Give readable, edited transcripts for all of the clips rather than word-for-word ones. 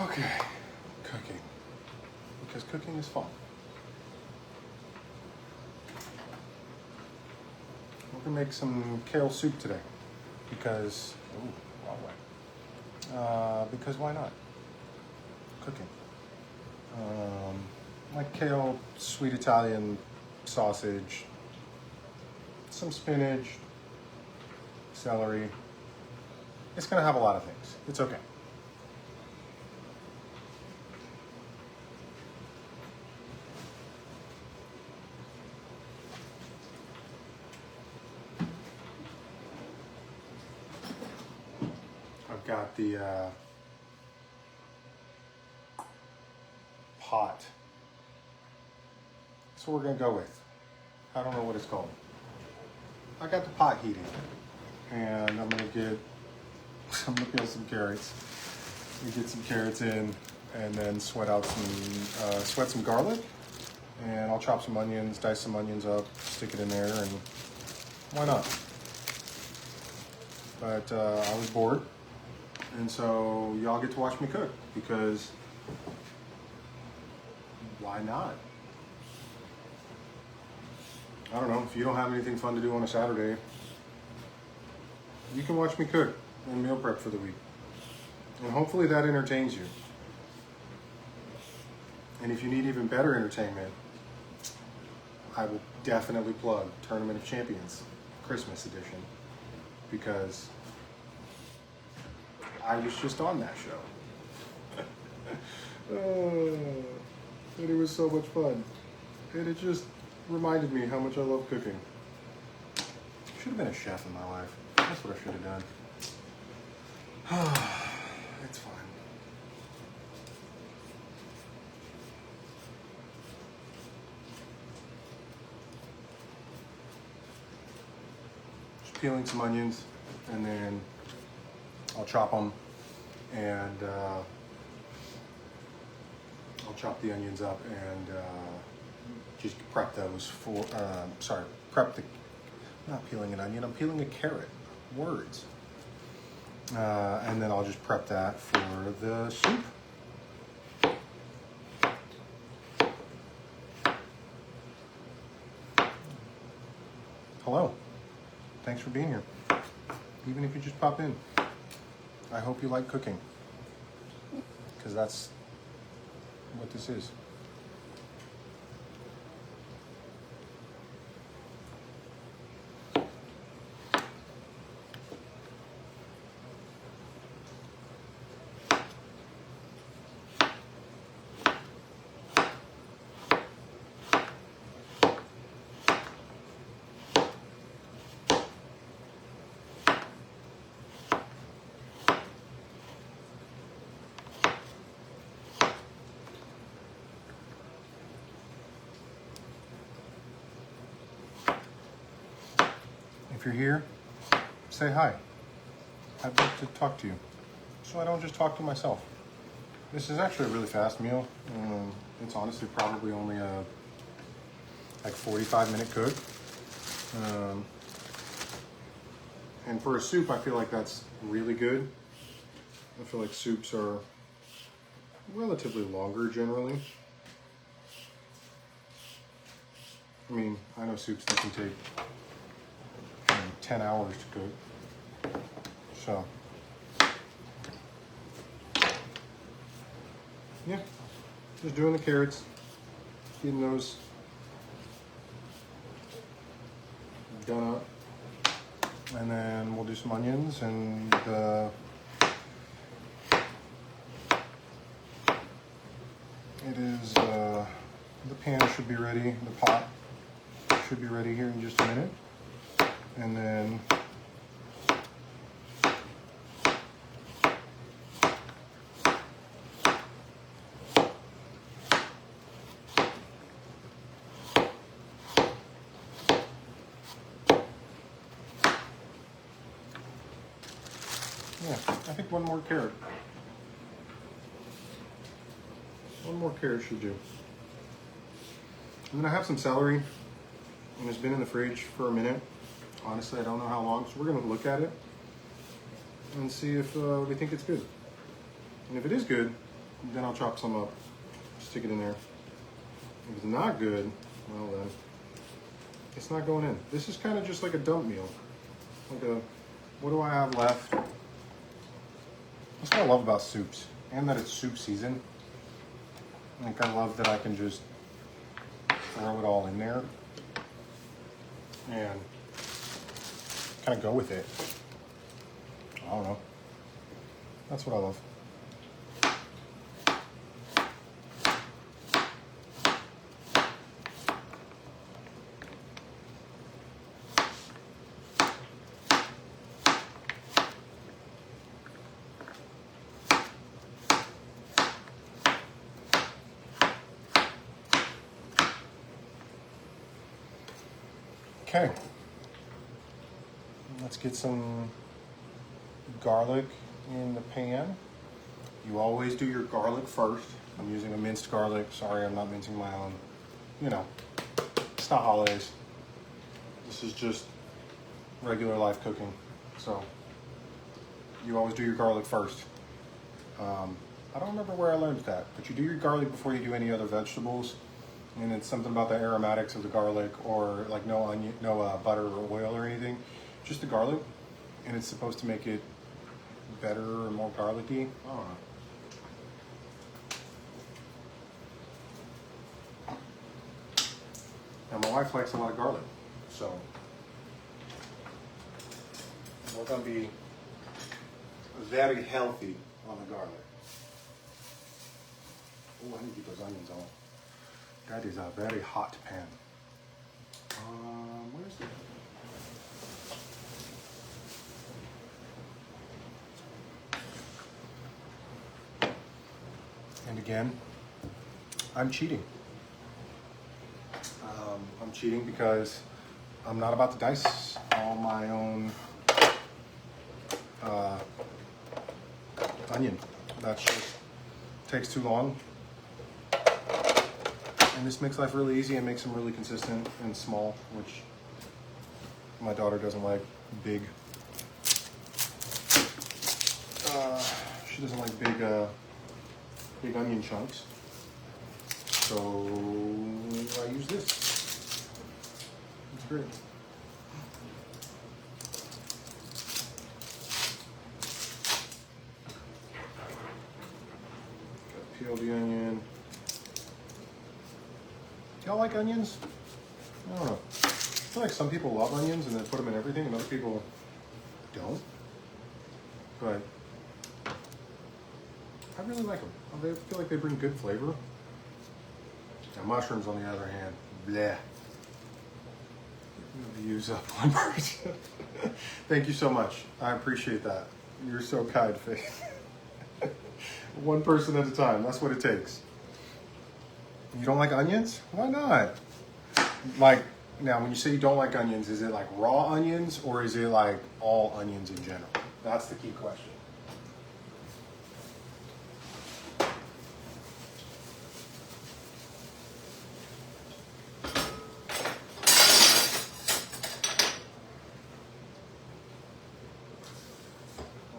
Okay, cooking. Because cooking is fun. We're gonna make some kale soup today. Because, ooh, wrong way. Because why not? Cooking. Like kale, sweet Italian sausage, some spinach, celery. It's gonna have a lot of things. It's okay. I've got the pot. That's what we're gonna go with. I don't know what it's called. I got the pot heating, and I'm gonna peel some carrots. We get some carrots in, and then sweat some garlic, and I'll chop some onions, dice some onions up, stick it in there, and why not? But I was bored, and so y'all get to watch me cook because why not? I don't know, if you don't have anything fun to do on a Saturday, you can watch me cook and meal prep for the week. And hopefully that entertains you. And if you need even better entertainment, I will definitely plug Tournament of Champions, Christmas edition, because I was just on that show. And it was so much fun. And it just reminded me how much I love cooking. Should have been a chef in my life. That's what I should have done. It's fine. Just peeling some onions, and then I'll chop them, and I'll chop the onions up and just prep those for, not peeling an onion, I'm peeling a carrot. Words. And then I'll just prep that for the soup. Hello. Thanks for being here. Even if you just pop in. I hope you like cooking. Because that's what this is. If you're here, say hi. I'd like to talk to you, so I don't just talk to myself. This is actually a really fast meal. It's honestly probably only a 45-minute cook. And for a soup, I feel like that's really good. I feel like soups are relatively longer generally. I mean, I know soups that can take 10 hours to cook. So, yeah, just doing the carrots, getting those done up, and then we'll do some onions, and it is, the pan should be ready, the pot should be ready here in just a minute. And then yeah, I think one more carrot. One more carrot should do. And then I have some celery, and it's been in the fridge for a minute. Honestly, I don't know how long, so we're gonna look at it and see if we think it's good. And if it is good, Then I'll chop some up, stick it in there. If it's not good, well then, it's not going in. This is kind of just like a dump meal. Like a, what do I have left? That's what I love about soups, and that it's soup season. Like I love that I can just throw it all in there and kind of go with it. I don't know. That's what I love. Okay, let's get some garlic in the pan. You always do your garlic first. I'm using a minced garlic. Sorry, I'm not mincing my own. You know, it's not holidays. This is just regular life cooking. So you always do your garlic first. I don't remember where I learned that, but you do your garlic before you do any other vegetables. And it's something about the aromatics of the garlic, or like no onion, no butter or oil or anything, just the garlic, and it's supposed to make it better or more garlicky. I don't know. Now my wife likes a lot of garlic, so we're gonna be very healthy on the garlic. Oh, I need to get those onions on. That is a very hot pan. Where's it? And again, I'm cheating. I'm cheating because I'm not about to dice all my own onion. That just takes too long. And this makes life really easy and makes them really consistent and small, which my daughter doesn't like big. She doesn't like big onion chunks. So I use this. It's great. Gotta peel the onion. Y'all like onions? I don't know. I feel like some people love onions and then put them in everything, and other people don't. But I really like them. I feel like they bring good flavor. Now mushrooms, on the other hand, bleh. I'm gonna use up one person. Thank you so much. I appreciate that. You're so kind, Faith. One person at a time. That's what it takes. You don't like onions? Why not? Like, now when you say you don't like onions, is it like raw onions or is it like all onions in general? That's the key question.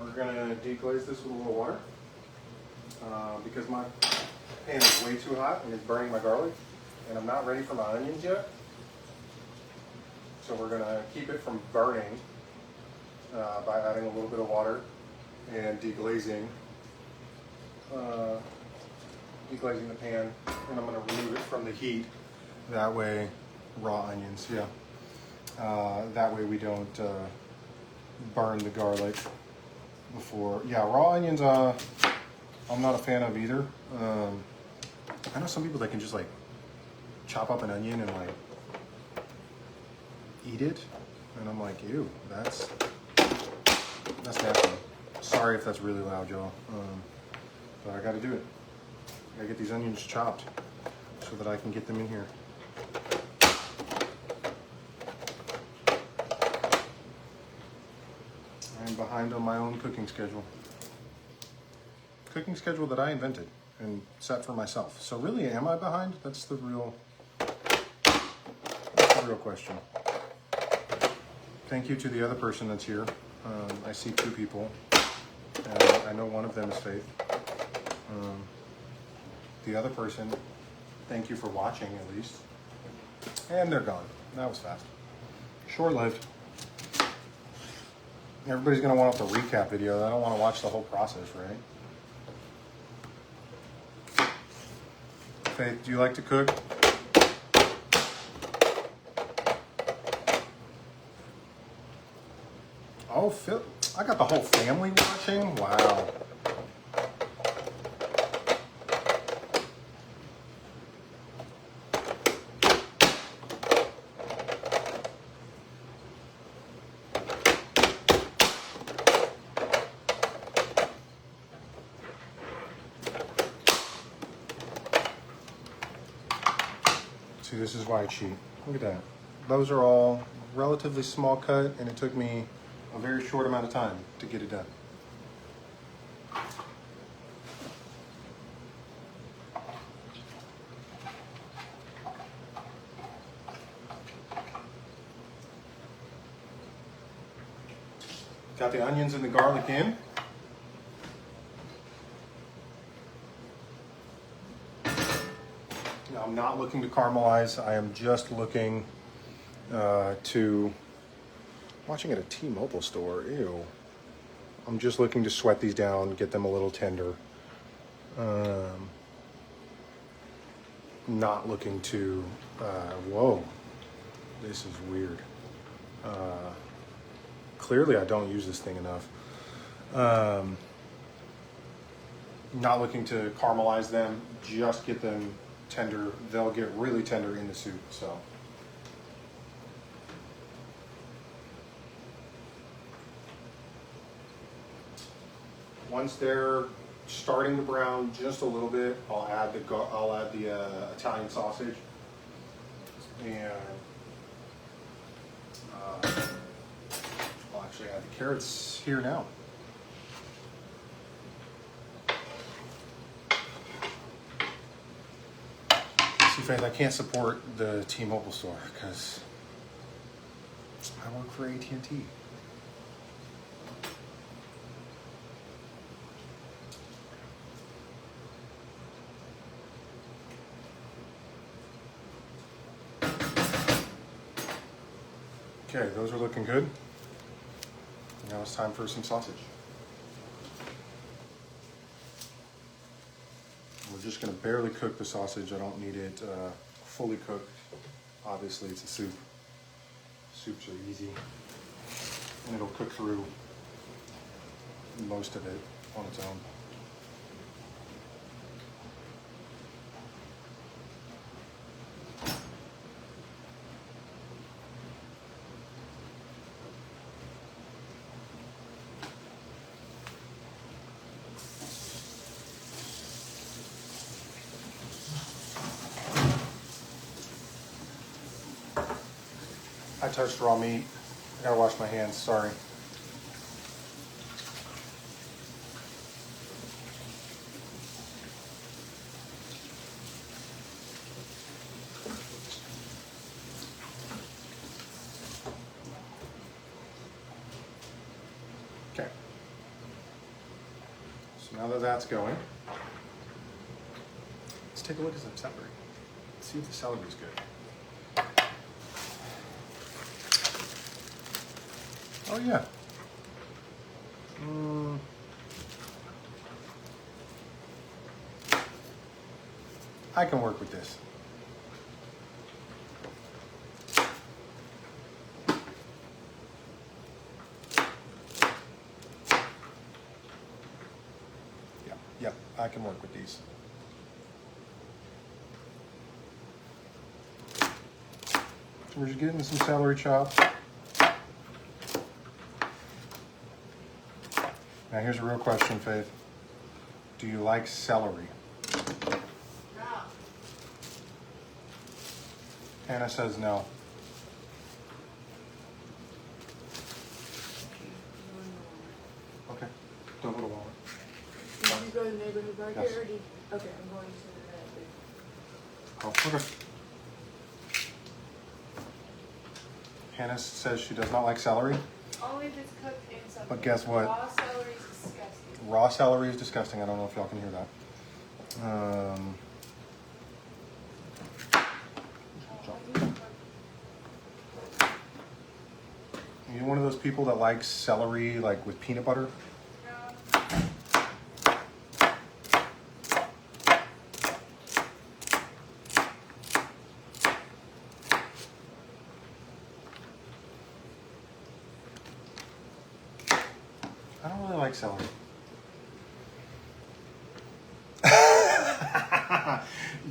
We're gonna deglaze this with a little water because my pan is way too hot and it's burning my garlic, and I'm not ready for my onions yet. So we're gonna keep it from burning by adding a little bit of water and deglazing the pan, and I'm gonna remove it from the heat. That way, raw onions, yeah. That way we don't burn the garlic before. Yeah, raw onions, I'm not a fan of either. I know some people that can just like chop up an onion and like eat it, and I'm like, ew, that's nasty. Sorry if that's really loud, y'all, but I gotta do it. I gotta get these onions chopped so that I can get them in here. I'm behind on my own cooking schedule. Cooking schedule that I invented and set for myself. So really, am I behind? That's the real question. Thank you to the other person that's here. I see two people. I know one of them is Faith. the other person, thank you for watching at least. And they're gone. That was fast. Short-lived. Everybody's gonna want the recap video. I don't want to watch the whole process, right? Faith, do you like to cook? Oh, Phil, I got the whole family watching. Wow. See, this is why I cheat. Look at that. Those are all relatively small cut, and it took me a very short amount of time to get it done. Got the onions and the garlic in. Now, I'm not looking to caramelize. I am just looking to, watching at a T-Mobile store, ew. I'm just looking to sweat these down, get them a little tender. Not looking to, whoa, this is weird. Clearly I don't use this thing enough. Not looking to caramelize them, just get them tender. They'll get really tender in the soup, so. Once they're starting to brown just a little bit, I'll add the Italian sausage, and I'll actually add the carrots here now. See, Faith, I can't support the T-Mobile store because I work for AT&T. Okay, those are looking good. Now it's time for some sausage. We're just going to barely cook the sausage. I don't need it fully cooked. Obviously, it's a soup. Soups are easy, and it'll cook through most of it on its own. I touched raw meat. I gotta wash my hands, sorry. Okay. So now that that's going, let's take a look at some celery. Let's see if the celery is good. Oh yeah. I can work with this. Yep, I can work with these. We're just getting some celery chopped. Now here's a real question, Faith. Do you like celery? No. Hannah says no. Okay, don't go to Walmart. Did you go to the neighborhood market Yes. or did okay, I'm going to the Oh, okay. Hannah says she does not like celery. only if it's cooked in something. But guess what? Raw celery is disgusting. Raw celery is disgusting. I don't know if y'all can hear that. Are you one of those people that likes celery like with peanut butter? I don't really like celery.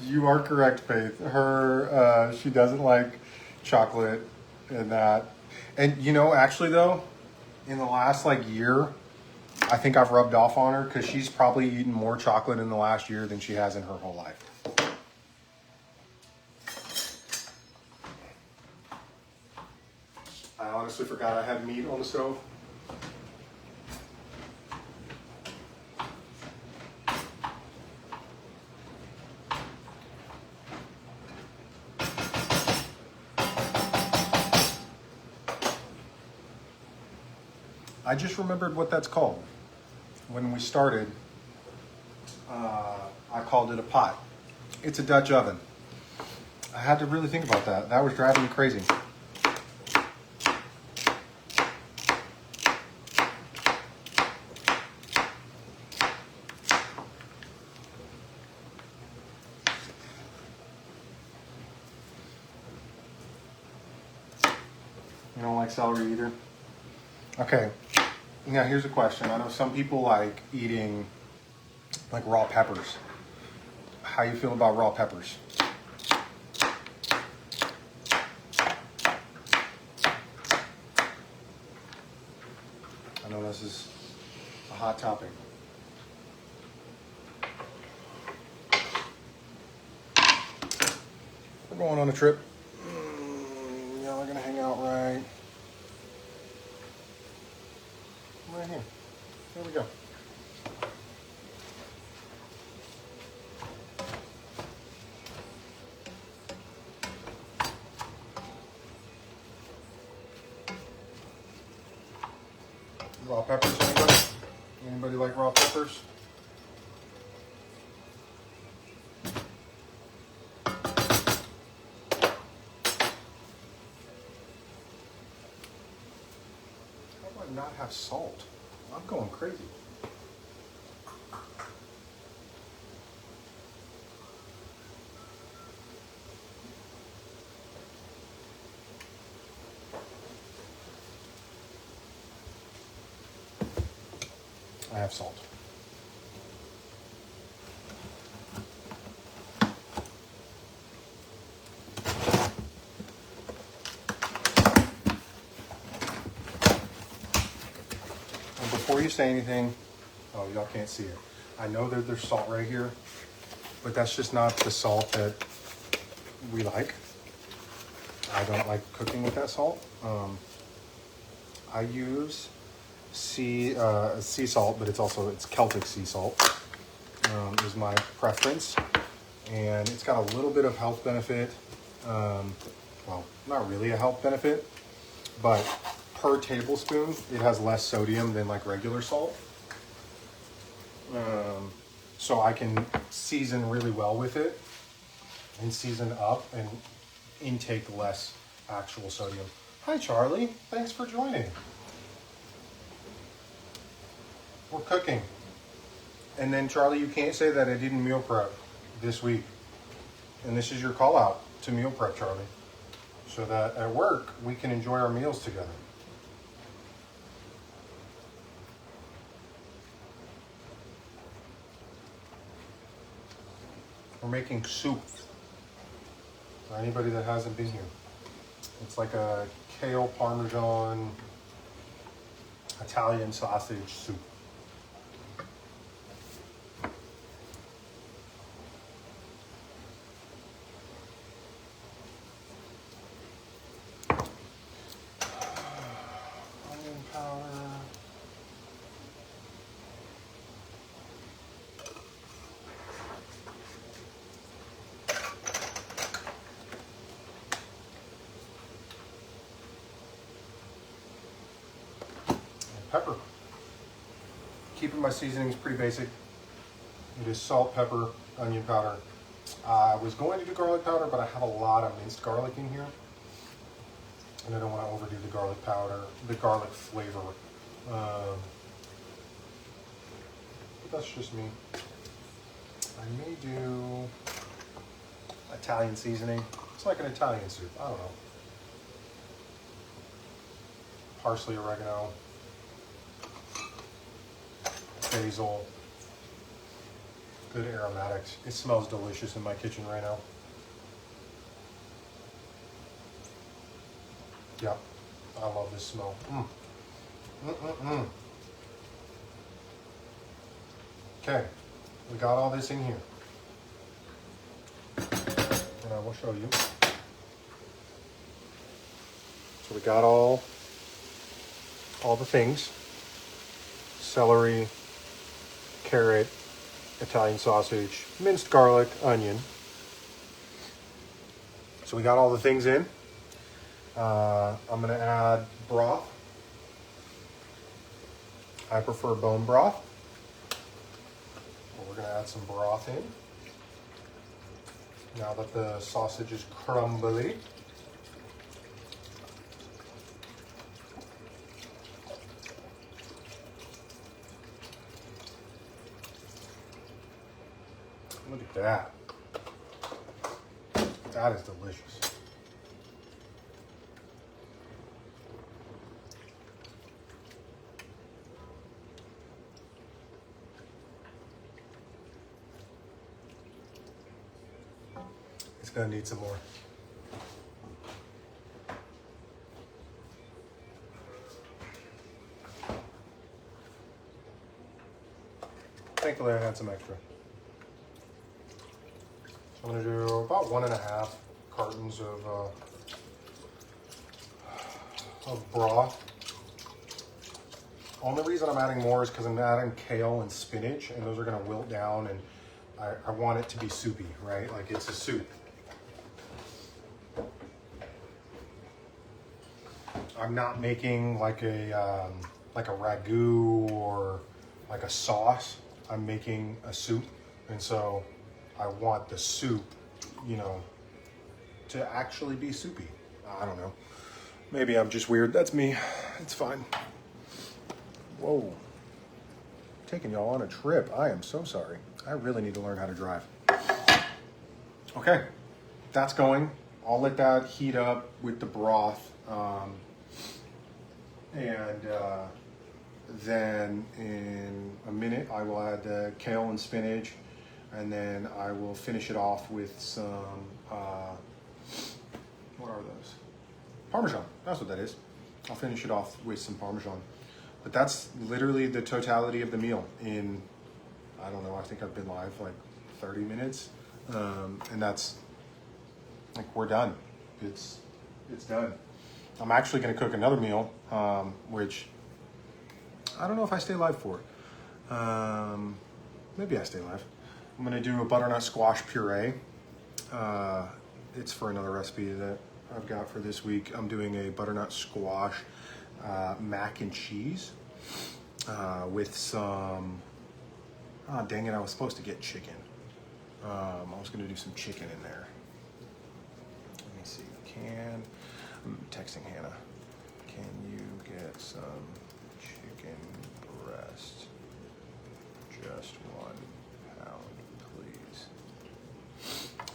You are correct, Faith. She doesn't like chocolate and that. And you know, actually though, in the last like year, I think I've rubbed off on her because she's probably eaten more chocolate in the last year than she has in her whole life. I honestly forgot I had meat on the stove. I just remembered what that's called. When we started, I called it a pot. It's a Dutch oven. I had to really think about that. That was driving me crazy. You don't like celery either? Okay. Now here's a question. I know some people like eating like raw peppers. How you feel about raw peppers? I know this is a hot topic. We're going on a trip. Yeah, we're gonna hang out right here. There we go. Raw peppers, anybody? Anybody like raw peppers? How do I not have salt? I'm going crazy. I have salt. And before you say anything, oh, y'all can't see it. I know that there's salt right here, but that's just not the salt that we like. I don't like cooking with that salt. I use sea salt, but it's Celtic sea salt is my preference, and it's got a little bit of health benefit. Well, not really a health benefit, but per tablespoon it has less sodium than like regular salt. So I can season really well with it and season up and intake less actual sodium. Hi Charlie, thanks for joining. We're cooking. And then Charlie, you can't say that I didn't meal prep this week. And this is your call out to meal prep, Charlie. So that at work, we can enjoy our meals together. We're making soup for anybody that hasn't been here. It's like a kale parmesan Italian sausage soup. Onion powder. Pepper. Keeping my seasonings pretty basic. It is salt, pepper, onion powder. I was going to do garlic powder, but I have a lot of minced garlic in here. And I don't want to overdo the garlic powder, the garlic flavor. But that's just me. I may do Italian seasoning. It's like an Italian soup. I don't know. Parsley, oregano, basil, good aromatics. It smells delicious in my kitchen right now. Yep, I love this smell. Okay, we got all this in here. And I will show you. So we got all the things. Celery, carrot, Italian sausage, minced garlic, onion. So we got all the things in. I'm gonna add broth. I prefer bone broth. We're gonna add some broth in. Now that the sausage is crumbly. Look at that. That is delicious. It's gonna need some more. Thankfully I had some extra. So I'm gonna do about 1.5 cartons of broth. Only reason I'm adding more is because I'm adding kale and spinach, and those are gonna wilt down, and I want it to be soupy, right? Like it's a soup. I'm not making like a ragu or like a sauce. I'm making a soup, and so I want the soup, you know, to actually be soupy. I don't know. Maybe I'm just weird. That's me. It's fine. Whoa. Taking y'all on a trip. I am so sorry. I really need to learn how to drive. Okay, that's going. I'll let that heat up with the broth. Then in a minute, I will add the kale and spinach, and then I will finish it off with some, what are those? Parmesan, that's what that is. I'll finish it off with some Parmesan. But that's literally the totality of the meal in, I don't know, I think I've been live like 30 minutes. And that's, like, we're done. It's done. I'm actually gonna cook another meal, which I don't know if I stay live for. Maybe I stay live. I'm gonna do a butternut squash puree. It's for another recipe that I've got for this week. I'm doing a butternut squash mac and cheese with some, oh dang it, I was supposed to get chicken. I was gonna do some chicken in there. Let me see, I'm texting Hannah. Can you get some chicken breast? Just 1 pound, please.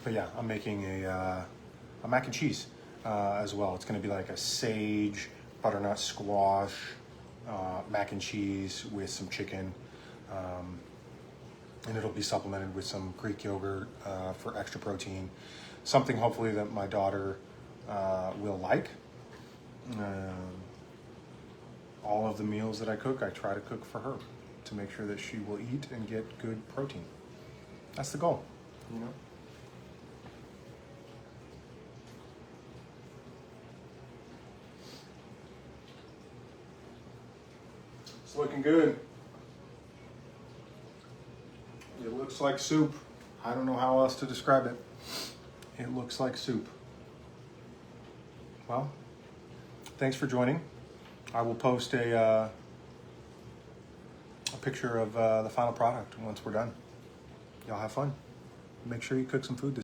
But yeah, I'm making a mac and cheese as well. It's gonna be like a sage, butternut squash, mac and cheese with some chicken. And it'll be supplemented with some Greek yogurt for extra protein. Something hopefully that my daughter will like. All of the meals that I cook, I try to cook for her to make sure that she will eat and get good protein. That's the goal, you know? It's looking good. It looks like soup. I don't know how else to describe it. It looks like soup. Well, thanks for joining. I will post a picture of the final product once we're done. Y'all have fun. Make sure you cook some food this